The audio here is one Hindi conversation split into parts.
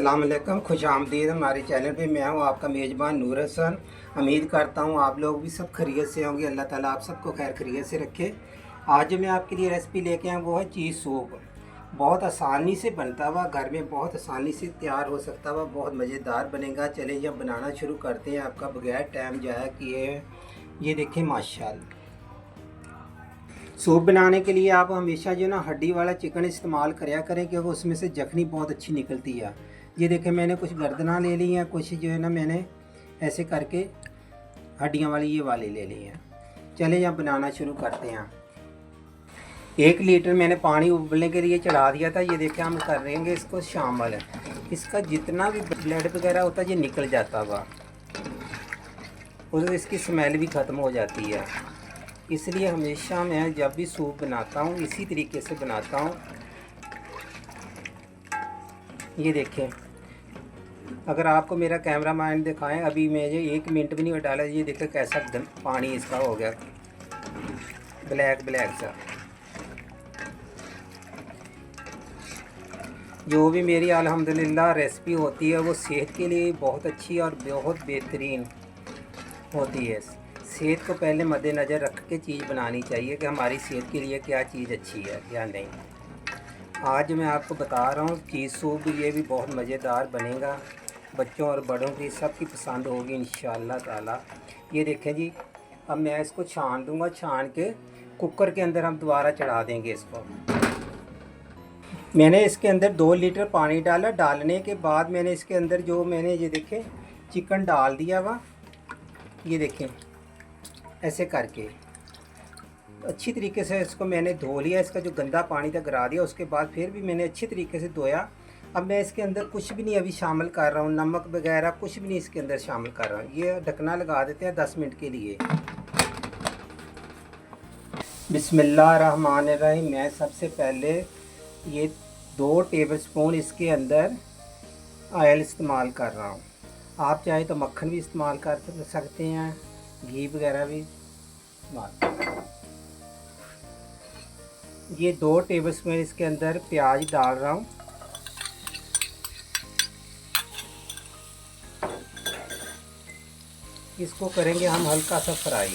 अस्सलाम वालेकुम, खुश आमदीद हमारे चैनल पे। मैं हूँ आपका मेज़बान नूर हसन। उम्मीद करता हूँ आप लोग भी सब खैरियत से होंगे। अल्लाह ताला आप सबको खैर खैरियत से रखे। आज जो मैं आपके लिए रेसिपी लेके आया वो है चीज़ सूप। बहुत आसानी से बनता हुआ, घर में बहुत आसानी से तैयार हो सकता हुआ, बहुत मज़ेदार बनेगा। चले जब बनाना शुरू करते हैं आपका बगैर टाइम ज़ाया किए। ये देखें माशाल्लाह। सूप बनाने के लिए आप हमेशा जो ना हड्डी वाला चिकन इस्तेमाल कराया करें, क्योंकि उसमें से जखनी बहुत अच्छी निकलती है। ये देखें मैंने कुछ गर्दना ले ली हैं, कुछ जो है ना मैंने ऐसे करके हड्डियां वाली ये वाली ले ली हैं। चलें अब बनाना शुरू करते हैं। 1 लीटर मैंने पानी उबलने के लिए चढ़ा दिया था। ये देखें हम कर रहेंगे इसको शामिल। इसका जितना भी ब्लड वगैरह होता है ये निकल जाता हुआ, और इसकी स्मेल भी ख़त्म हो जाती है। इसलिए हमेशा मैं जब भी सूप बनाता हूँ इसी तरीके से बनाता हूँ। ये देखें, अगर आपको मेरा कैमरा मैन दिखाएं, अभी मैंने 1 मिनट भी नहीं डाला। ये देखें कैसा पानी इसका हो गया, ब्लैक ब्लैक सा। जो भी मेरी अल्हम्दुलिल्लाह रेसिपी होती है वो सेहत के लिए बहुत अच्छी और बहुत बेहतरीन होती है। सेहत को पहले मद्देनज़र रख के चीज़ बनानी चाहिए कि हमारी सेहत के लिए क्या चीज़ अच्छी है या नहीं। आज मैं आपको बता रहा हूँ चीज़ सूप, ये भी बहुत मज़ेदार बनेगा। बच्चों और बड़ों की सबकी पसंद होगी इंशाअल्लाह ताला। ये देखें जी, अब मैं इसको छान दूँगा। छान के कुकर के अंदर हम दोबारा चढ़ा देंगे इसको। मैंने इसके अंदर 2 लीटर पानी डाला। डालने के बाद मैंने इसके अंदर जो मैंने ये देखें चिकन डाल दिया हुआ। ये देखें ऐसे करके अच्छी तरीके से इसको मैंने धो लिया। इसका जो गंदा पानी था गिरा दिया। उसके बाद फिर भी मैंने अच्छी तरीके से धोया। अब मैं इसके अंदर कुछ भी नहीं अभी शामिल कर रहा हूँ, नमक वगैरह कुछ भी नहीं इसके अंदर शामिल कर रहा हूँ। ये ढकना लगा देते हैं 10 मिनट के लिए। बिस्मिल्लाहिर्रहमानिर्रहीम। मैं सबसे पहले ये 2 टेबलस्पून इसके अंदर ऑयल इस्तेमाल कर रहा हूँ। आप चाहे तो मक्खन भी इस्तेमाल कर सकते हैं, घी वगैरह भी इस्तेमाल। ये 2 टेबलस्पून इसके अंदर प्याज डाल रहा हूँ। इसको करेंगे हम हल्का सा फ्राई।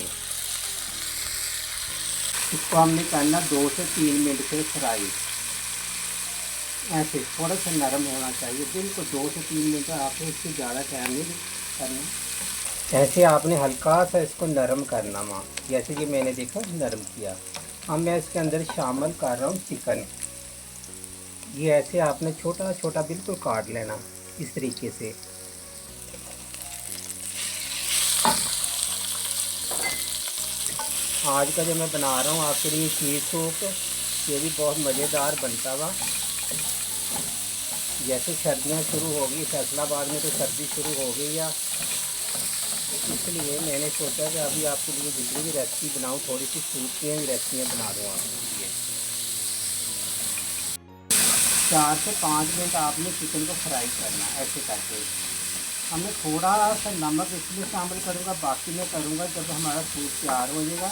इसको हमने करना 2 से 3 मिनट के फ्राई। ऐसे थोड़ा सा नरम होना चाहिए, बिल्कुल 2 से 3 मिनट। आपको इससे ज़्यादा टाइम नहीं करना। ऐसे आपने हल्का सा इसको नरम करना माँ, जैसे कि मैंने देखा नरम किया। अब मैं इसके अंदर शामिल कर रहा हूँ चिकन। ये ऐसे आपने छोटा छोटा बिल्कुल काट लेना इस तरीके से। आज का जो मैं बना रहा हूँ आपके लिए चीज़ सूप, ये भी बहुत मज़ेदार बनता हुआ। जैसे सर्दियाँ शुरू हो गई, फैसलाबाद में तो सर्दी शुरू हो गई है, इसलिए मैंने सोचा कि अभी आपके लिए जितनी भी रेसिपी बनाऊँ थोड़ी सी सूप की भी रेसिपियाँ बना दूँ आपके लिए। 4 से 5 मिनट आपने चिकन को फ्राई करना ऐसे करके। हमने थोड़ा सा नमक इसलिए शामिल करूँगा, बाकी मैं करूँगा जब हमारा सूप तैयार हो जाएगा।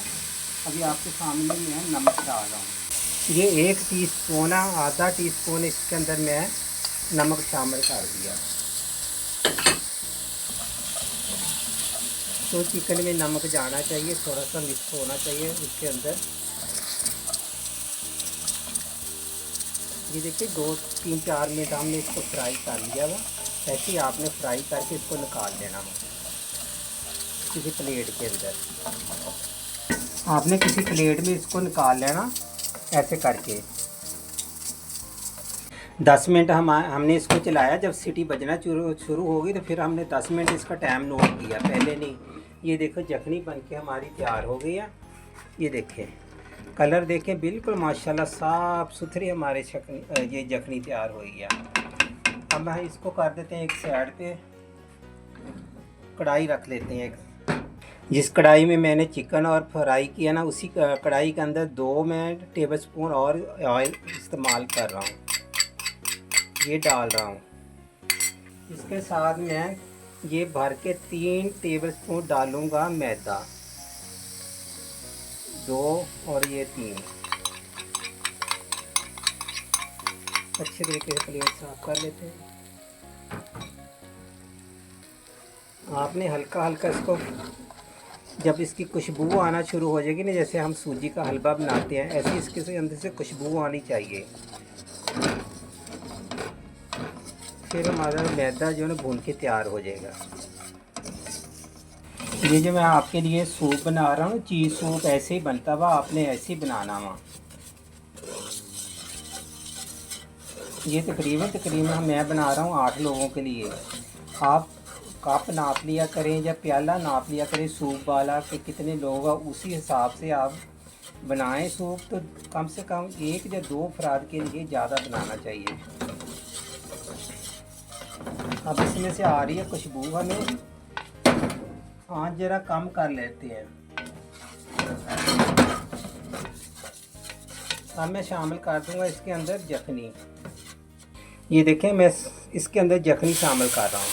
अभी आपके सामने मैं नमक डाल रहा हूँ। ये 1 टीस्पून, आधा टीस्पून इसके अंदर मैं नमक शामिल कर दिया। तो चिकन में नमक जाना चाहिए, थोड़ा सा मिक्स होना चाहिए इसके अंदर। ये देखिए 2, 3, 4 मिनट हमने इसको फ्राई कर लिया हुआ। ऐसे ही आपने फ्राई करके इसको निकाल देना किसी प्लेट के अंदर। आपने किसी प्लेट में इसको निकाल लेना ऐसे करके। 10 मिनट हमने इसको चलाया। जब सीटी बजना शुरू हो गई तो फिर हमने 10 मिनट इसका टाइम नोट किया, पहले नहीं। ये देखो जखनी बन के हमारी तैयार हो गई है। ये देखें कलर देखें, बिल्कुल माशाल्लाह साफ़ सुथरी हमारे ये जखनी तैयार हो गई है। अब हम इसको कर देते हैं एक साइड पे। कढ़ाई रख लेते हैं एक। जिस कढ़ाई में मैंने चिकन और फ्राई किया ना, उसी कढ़ाई के अंदर 2 मैं टेबलस्पून और ऑयल इस्तेमाल कर रहा हूँ। ये डाल रहा हूँ। इसके साथ मैं ये भर के 3 टेबलस्पून डालूँगा मैदा, 2 और ये 3। अच्छे तरीके से प्लेट साफ कर लेते हैं। आपने हल्का हल्का इसको, जब इसकी खुशबू आना शुरू हो जाएगी ना, जैसे हम सूजी का हलवा बनाते हैं, ऐसी इसके से अंदर से खुशबू आनी चाहिए। फिर हमारा मैदा जो है ना भून के तैयार हो जाएगा। ये जो मैं आपके लिए सूप बना रहा हूँ, चीज़ सूप ऐसे ही बनता हुआ, आपने ऐसे ही बनाना हुआ। ये तकरीबन मैं बना रहा हूँ 8 लोगों के लिए। आप कप नाप लिया करें या प्याला नाप लिया करें सूप वाला कि कितने लोग हैं, उसी हिसाब से आप बनाएं सूप। तो कम से कम 1 या 2 अफराद के लिए ज़्यादा बनाना चाहिए। अब इसमें से आ रही है खुशबू, हमें आँच ज़रा कम कर लेते हैं। अब मैं शामिल कर दूंगा इसके अंदर यखनी। ये देखें, मैं इसके अंदर यखनी शामिल कर रहा हूँ।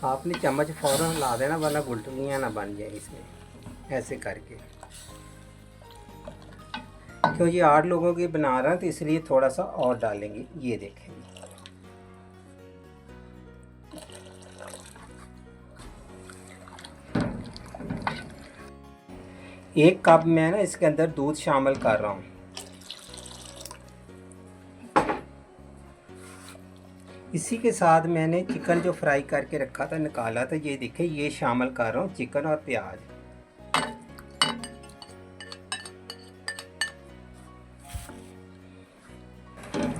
आपने चम्मच फ़ौरन हिला देना वरना गुलटनियाँ ना बन जाए इसमें, ऐसे करके। क्यों ये 8 लोगों की बना रहा है तो इसलिए थोड़ा सा और डालेंगे। ये देखें, एक कप मैं ना इसके अंदर दूध शामिल कर रहा हूँ। इसी के साथ मैंने चिकन जो फ्राई करके रखा था निकाला था, ये देखिए ये शामिल कर रहा हूँ, चिकन और प्याज।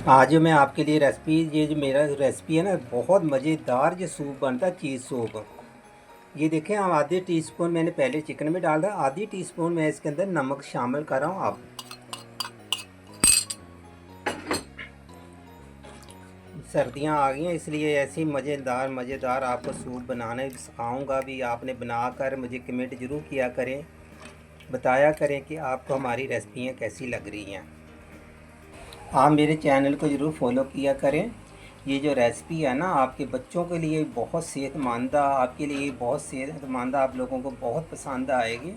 आज जो मैं आपके लिए रेसिपी, ये जो मेरा रेसिपी है ना, बहुत मज़ेदार जो सूप बनता है, चीज़ सूप। ये देखें, हम आधे टीस्पून मैंने पहले चिकन में डाल दिया, आधी टीस्पून मैं इसके अंदर नमक शामिल कर रहा हूँ। अब सर्दियाँ आ गई हैं, इसलिए ऐसी मज़ेदार आपको सूप बनाने सिखाऊंगा भी। आपने बनाकर मुझे कमेंट ज़रूर किया करें, बताया करें कि आपको हमारी रेसिपियाँ कैसी लग रही हैं। आप मेरे चैनल को ज़रूर फॉलो किया करें। ये जो रेसिपी है ना, आपके बच्चों के लिए बहुत सेहतमंद, आपके लिए बहुत सेहतमंद, आप लोगों को बहुत पसंद आएगी।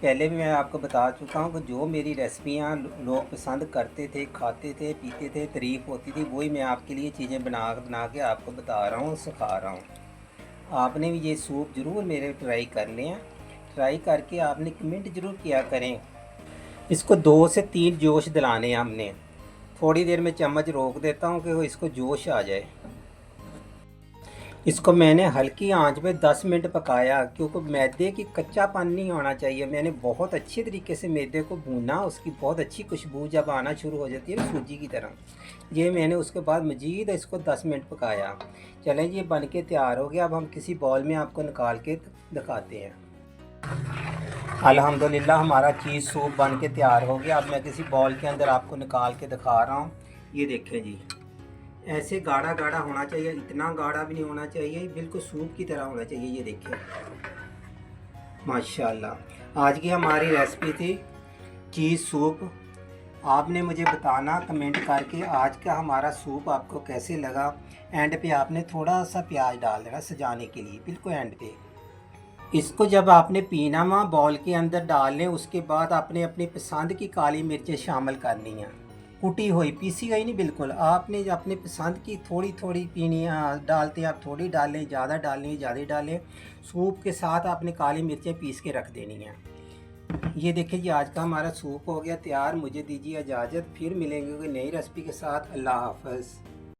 पहले भी मैं आपको बता चुका हूँ कि जो मेरी रेसिपियाँ लोग पसंद करते थे, खाते थे, पीते थे, तारीफ़ होती थी, वही मैं आपके लिए चीज़ें बना के आपको बता रहा हूँ, सिखा रहा हूँ। आपने भी ये सूप ज़रूर मेरे ट्राई करने हैं। ट्राई करके आपने कमेंट ज़रूर किया करें। इसको 2 से 3 जोश दिलाने हैं हमने। थोड़ी देर में चम्मच रोक देता हूँ कि वो इसको जोश आ जाए। इसको मैंने हल्की आंच पे 10 मिनट पकाया, क्योंकि मैदे की कच्चापन नहीं होना चाहिए। मैंने बहुत अच्छी तरीके से मैदे को भूना, उसकी बहुत अच्छी खुशबू जब आना शुरू हो जाती है ना सूजी की तरह, ये मैंने उसके बाद मज़ीद इसको 10 मिनट पकाया। चलें, ये बन के तैयार हो गया। अब हम किसी बॉल में आपको निकाल के दिखाते हैं। अल्हम्दुलिल्लाह हमारा चीज़ सूप बन के तैयार हो गया। अब मैं किसी बॉल के अंदर आपको निकाल के दिखा रहा हूँ। ये देखें जी, ऐसे गाढ़ा गाढ़ा होना चाहिए, इतना गाढ़ा भी नहीं होना चाहिए, बिल्कुल सूप की तरह होना चाहिए। ये देखें, माशाल्लाह। आज की हमारी रेसिपी थी चीज़ सूप। आपने मुझे बताना कमेंट करके आज का हमारा सूप आपको कैसे लगा। एंड पे आपने थोड़ा सा प्याज डाल देना सजाने के लिए, बिल्कुल एंड पे। इसको जब आपने पीना हुआ बॉल के अंदर डाल लें, उसके बाद आपने अपनी पसंद की काली मिर्चें शामिल करनी हैं, कुटी हुई, पीसी गई नहीं बिल्कुल। आपने जो अपनी पसंद की थोड़ी थोड़ी पीनी है, डालते हैं आप, थोड़ी डालें, ज़्यादा डालें ज़्यादा डालें। सूप के साथ आपने काली मिर्चें पीस के रख देनी हैं। ये देखिए जी, आज का हमारा सूप हो गया तैयार। मुझे दीजिए इजाज़त, फिर मिलेंगे कोई नई रेसिपी के साथ। अल्लाह हाफ़िज़।